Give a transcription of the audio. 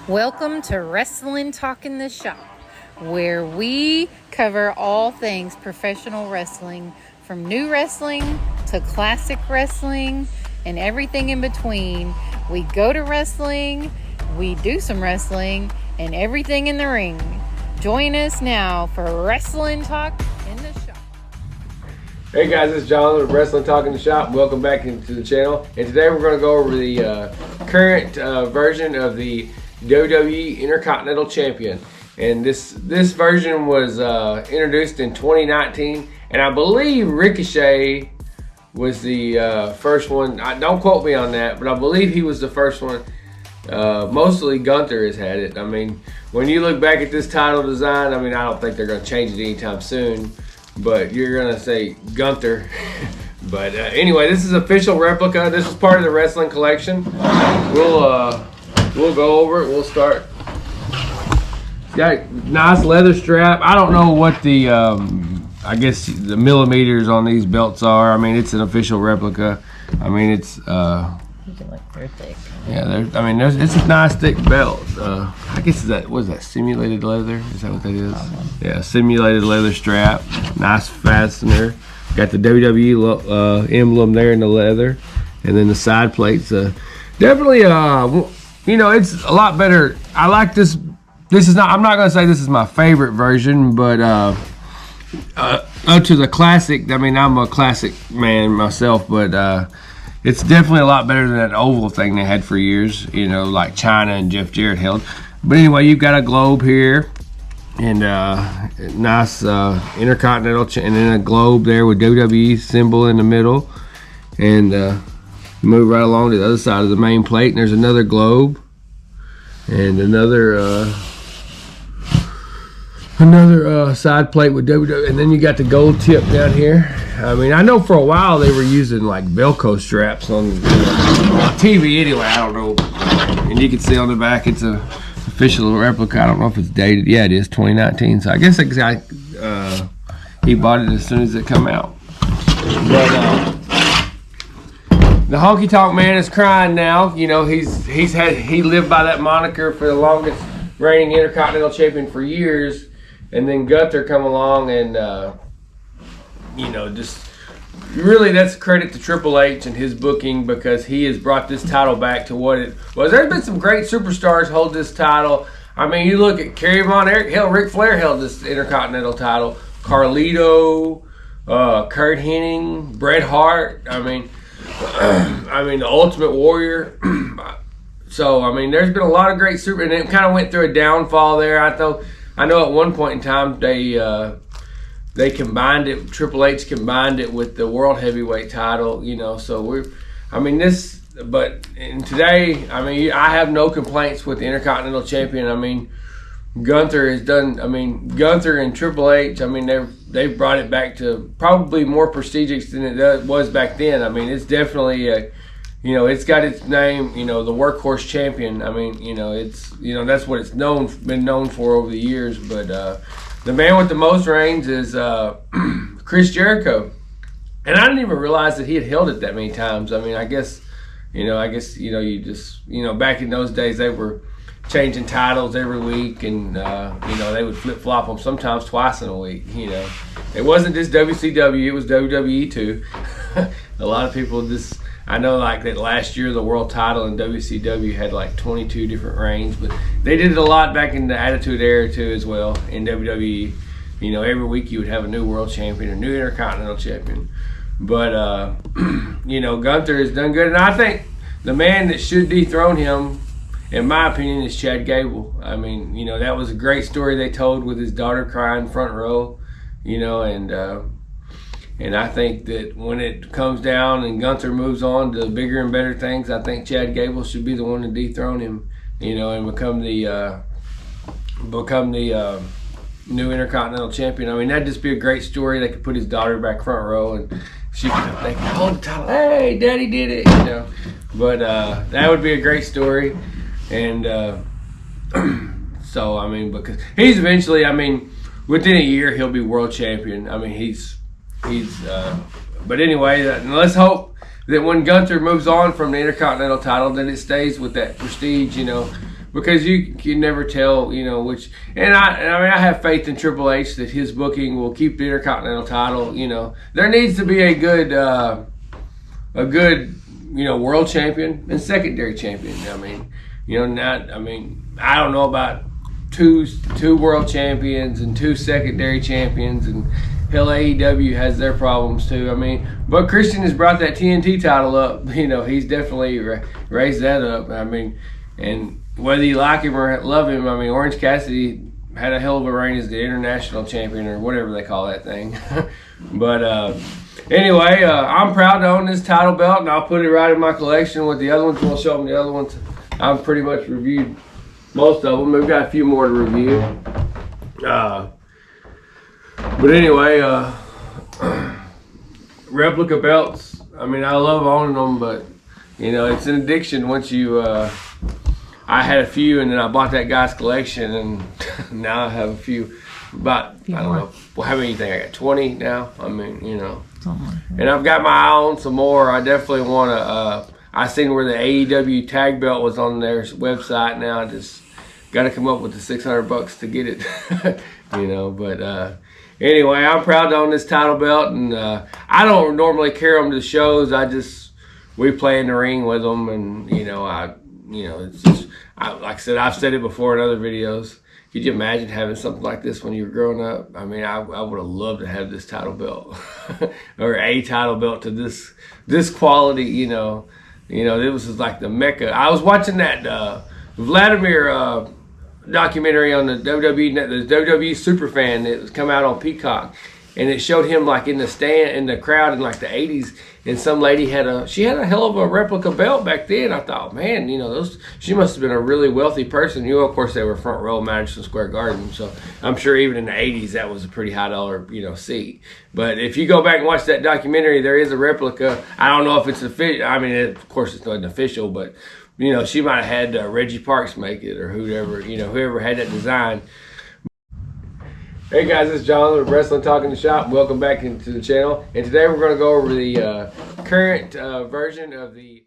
Welcome to Wrestling Talk in the Shop, where we cover all things professional wrestling, from new wrestling to classic wrestling and everything in between. We go to wrestling, we do some wrestling, and everything in the ring. Join us now for Wrestling Talk in the Shop. Hey guys, this is John with Wrestling Talk in the Shop. Welcome back into the channel. And today we're going to go over the current version of the WWE Intercontinental Champion. And this version was introduced in 2019. And I believe Ricochet was the first one. Don't quote me on that, but I believe he was the first one. Mostly Gunther has had it. I mean, when you look back at this title design, I mean, I don't think they're going to change it anytime soon. But you're going to say Gunther. But anyway, this is official replica. This is part of the wrestling collection. We'll go over it. We'll start. It's got a nice leather strap. I don't know what the, I guess the millimeters on these belts are. I mean, it's an official replica. I mean, it's, You can look, they're thick. yeah, it's a nice thick belt. I guess what is that, simulated leather? Is that what that is? Yeah, simulated leather strap. Nice fastener. Got the WWE emblem there in the leather. And then the side plates. Definitely, you know, it's a lot better. I like this. I'm not going to say this is my favorite version, but up to the classic. I mean, I'm a classic man myself, but it's definitely a lot better than that oval thing they had for years, you know, like China and Jeff Jarrett held. But anyway, you've got a globe here, and nice Intercontinental, and then a globe there with WWE symbol in the middle. And move right along to the other side of the main plate, and there's another globe, and another side plate with WWE, and then you got the gold tip down here. I mean, I know for a while they were using like Velcro straps on TV anyway, I don't know. And you can see on the back it's a official replica. I don't know if it's dated. Yeah, it is 2019. So I guess that guy, he bought it as soon as it come out. But the Honky Tonk Man is crying now. You know, he lived by that moniker for the longest reigning Intercontinental Champion for years. And then Gunther come along and, you know, just really that's credit to Triple H and his booking, because he has brought this title back to what it was. There's been some great superstars hold this title. I mean, you look at Kerry Von Erich, hell, Ric Flair held this Intercontinental title. Carlito, Kurt Hennig, Bret Hart. I mean, the Ultimate Warrior. So, I mean, there's been a lot of great super, and it kind of went through a downfall there. I know at one point in time they combined it. Triple H combined it with the World Heavyweight title, you know. So but today, I mean, I have no complaints with the Intercontinental Champion. I mean, Gunther has done. I mean, Gunther and Triple H. I mean, they've brought it back to probably more prestigious than it was back then. I mean, it's definitely you know, it's got its name, you know, the workhorse champion. I mean, you know, that's what it's been known for over the years. But the man with the most reigns is Chris Jericho. And I didn't even realize that he had held it that many times. I mean, I guess, you know, back in those days they were changing titles every week, and, you know, they would flip-flop them sometimes twice in a week, you know. It wasn't just WCW, it was WWE too. A lot of people just... I know like that last year the world title in WCW had like 22 different reigns, but they did it a lot back in the Attitude Era too as well in WWE. You know, every week you would have a new world champion, a new Intercontinental champion. But, you know, Gunther has done good. And I think the man that should dethrone him, in my opinion, is Chad Gable. I mean, you know, that was a great story they told with his daughter crying front row, you know, and I think that when it comes down and Gunther moves on to bigger and better things, I think Chad Gable should be the one to dethrone him, you know, and become the new Intercontinental Champion. I mean, that'd just be a great story. They could put his daughter back front row, and they could hold the title. Hey, Daddy did it, you know. But that would be a great story, and so I mean, because he's eventually, I mean, within a year he'll be world champion. I mean, he's but anyway, let's hope that when Gunther moves on from the Intercontinental title, that it stays with that prestige, you know. because you can never tell, you know, which. And I have faith in Triple H that his booking will keep the Intercontinental title. You know, there needs to be a good, you know, world champion and secondary champion. I mean, you know, I don't know about two world champions and 2 secondary champions, and hell, AEW has their problems too. I mean, but Christian has brought that TNT title up. You know, he's definitely raised that up. I mean, and whether you like him or love him, I mean, Orange Cassidy had a hell of a reign as the international champion or whatever they call that thing. But anyway, I'm proud to own this title belt, and I'll put it right in my collection with the other ones. We'll show them the other ones. I've pretty much reviewed most of them. We've got a few more to review. But anyway, replica belts. I mean, I love owning them, but you know, it's an addiction once you. I had a few, and then I bought that guy's collection, and now I have a few. About I don't know. Well, how many do you think I got? 20 now. I mean, you know. And I've got my eye on some more. I definitely want to. I seen where the AEW tag belt was on their website. Now I just got to come up with the $600 to get it. You know, but anyway, I'm proud to own this title belt, and I don't normally carry them to the shows. We play in the ring with them, and you know, it's just like I said, I've said it before in other videos. Could you imagine having something like this when you were growing up? I mean, I would have loved to have this title belt or a title belt to this quality. You know, it was just like the mecca. I was watching that Vladimir documentary on the WWE Superfan that was come out on Peacock, and it showed him like in the crowd in like the 80s, and some lady had a hell of a replica belt back then. I thought, man, you know, she must have been a really wealthy person. You know, of course they were front row Madison Square Garden, so I'm sure even in the 80s that was a pretty high dollar, you know, seat. But if you go back and watch that documentary, there is a replica. I don't know if it's official. I mean, of course it's not official, but you know, she might have had Reggie Parks make it, or whoever had that design. Hey guys, this is John with Wrestling Talk in the Shop. Welcome back into the channel. And today we're going to go over the current version of the